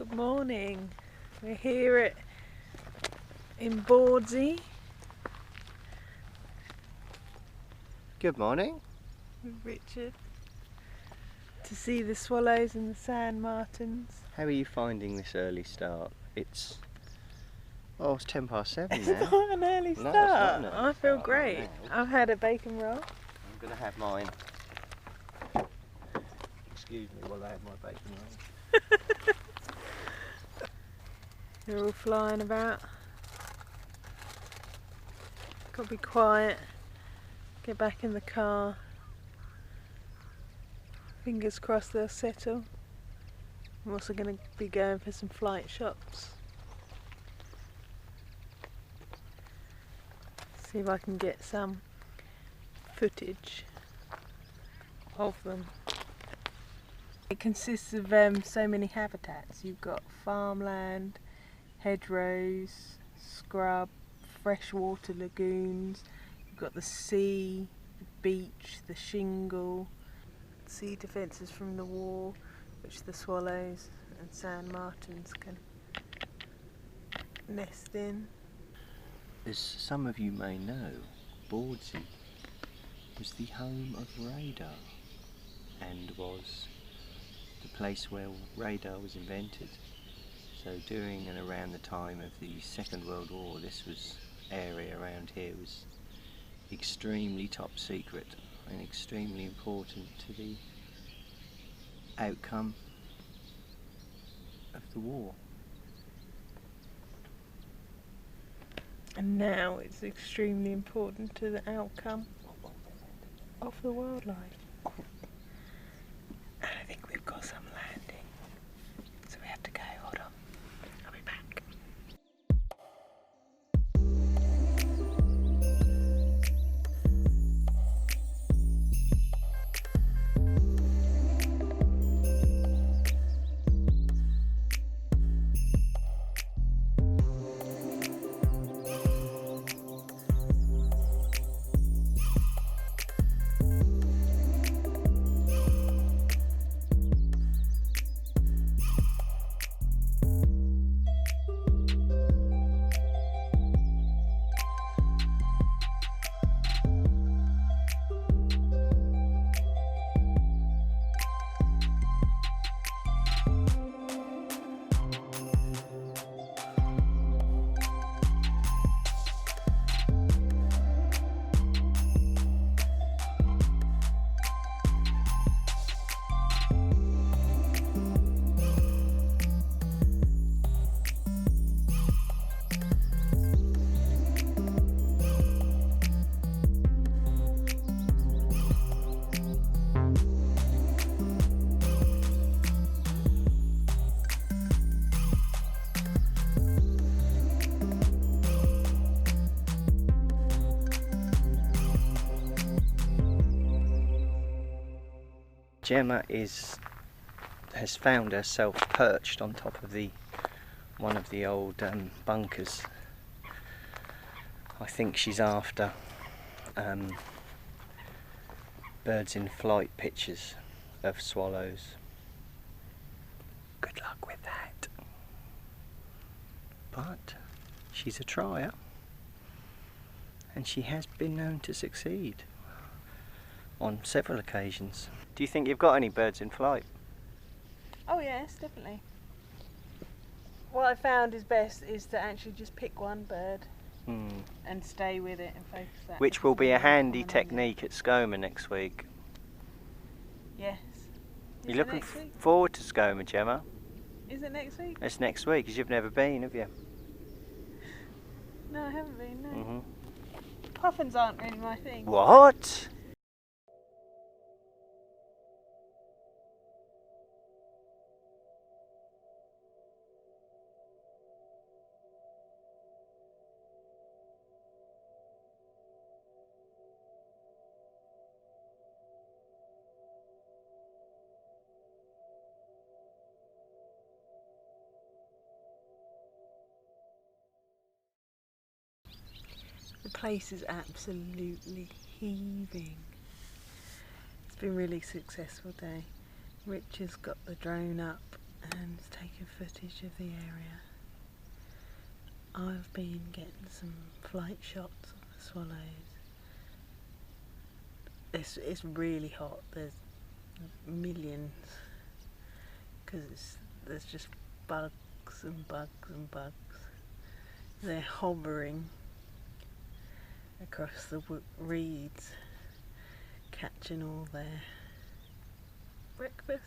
Good morning. We're here in Bordsey. Good morning. With Richard to see the swallows and the sand martins. How are you finding this early start? It's 7 past 7 It's now. not an early No, start. it's not an early I feel start great. right now. I've had a bacon roll. I'm going to have mine. Excuse me while I have my bacon roll. They're all flying about. Got to be quiet. Get back in the car. Fingers crossed they'll settle. I'm also going to be going for some flight shots. See if I can get some footage of them. It consists of so many habitats. You've got farmland, hedgerows, scrub, freshwater lagoons. You've got the sea, the beach, the shingle, sea defences from the war, which the swallows and sand martins can nest in. As some of you may know, Bordsey was the home of radar and was the place where radar was invented. So during and around the time of the Second World War, this area around here was extremely top secret and extremely important to the outcome of the war. And now it's extremely important to the outcome of the wildlife. And I think we've got some landing. So we have to go. Hold on. I'll be back. Gemma has found herself perched on top of one of the old bunkers. I think she's after birds in flight pictures of swallows. Good luck with that. But she's a trier, and she has been known to succeed on several occasions. Do you think you've got any birds in flight? Oh yes, definitely. What I found is best is to actually just pick one bird and stay with it and focus that. Which will be a handy technique at Skoma next week. Yes. You're looking forward to Skoma, Gemma? Is it next week? It's next week, because you've never been, have you? No, I haven't been, no. Puffins aren't really my thing. What? The place is absolutely heaving. It's been a really successful day. Rich has got the drone up and taking footage of the area. I've been getting some flight shots of the swallows. It's really hot. There's millions because there's just bugs and bugs and bugs. They're hovering across the reeds, catching all their breakfast.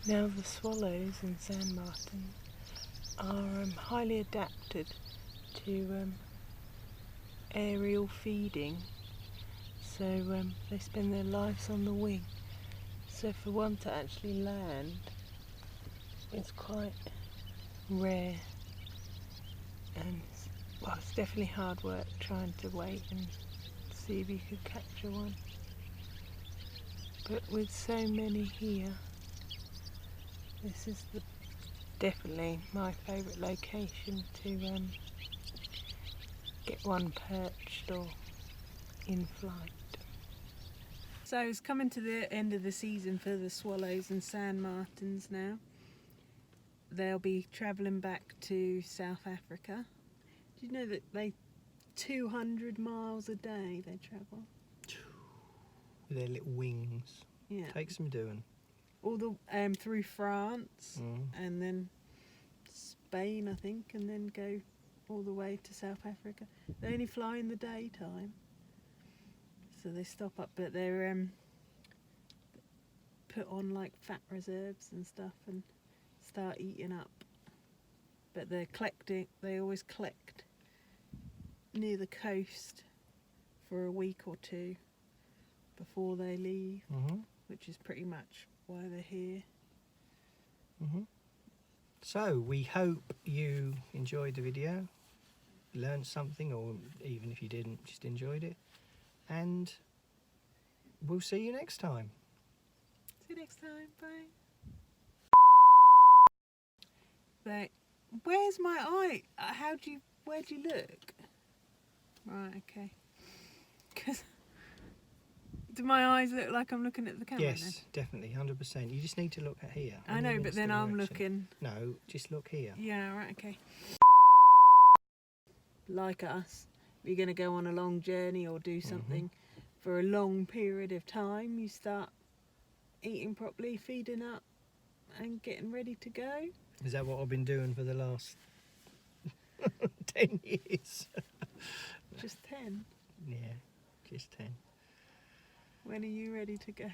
Now the swallows and sand martins are highly adapted to aerial feeding, so they spend their lives on the wing. So for one to actually land, it's quite rare, and it's definitely hard work trying to wait and see if you could capture one. But with so many here, this is definitely my favourite location to get one perched or in flight. So it's coming to the end of the season for the swallows and sand martins now. They'll be travelling back to South Africa. Do you know that 200 miles a day they travel? With their little wings. Yeah. Takes some doing. All the through France and then Spain, I think, and then go all the way to South Africa. They only fly in the daytime, so they stop up, but they're put on like fat reserves and stuff and start eating up. But they're collecting. They always collect near the coast for a week or two before they leave, which is pretty much why they're here. So we hope you enjoyed the video, learned something, or even if you didn't, just enjoyed it, and we'll see you next time. See you next time. Bye. But where's my eye? Where'd you look? Right, okay. Because do my eyes look like I'm looking at the camera? Yes, then? Definitely, 100%. You just need to look at here. I know, but then I'm looking. No, just look here. Yeah, right, okay. Like us, if you're going to go on a long journey or do something for a long period of time, you start eating properly, feeding up, and getting ready to go. Is that what I've been doing for the last 10 years? Just 10? Yeah, just 10. When are you ready to go?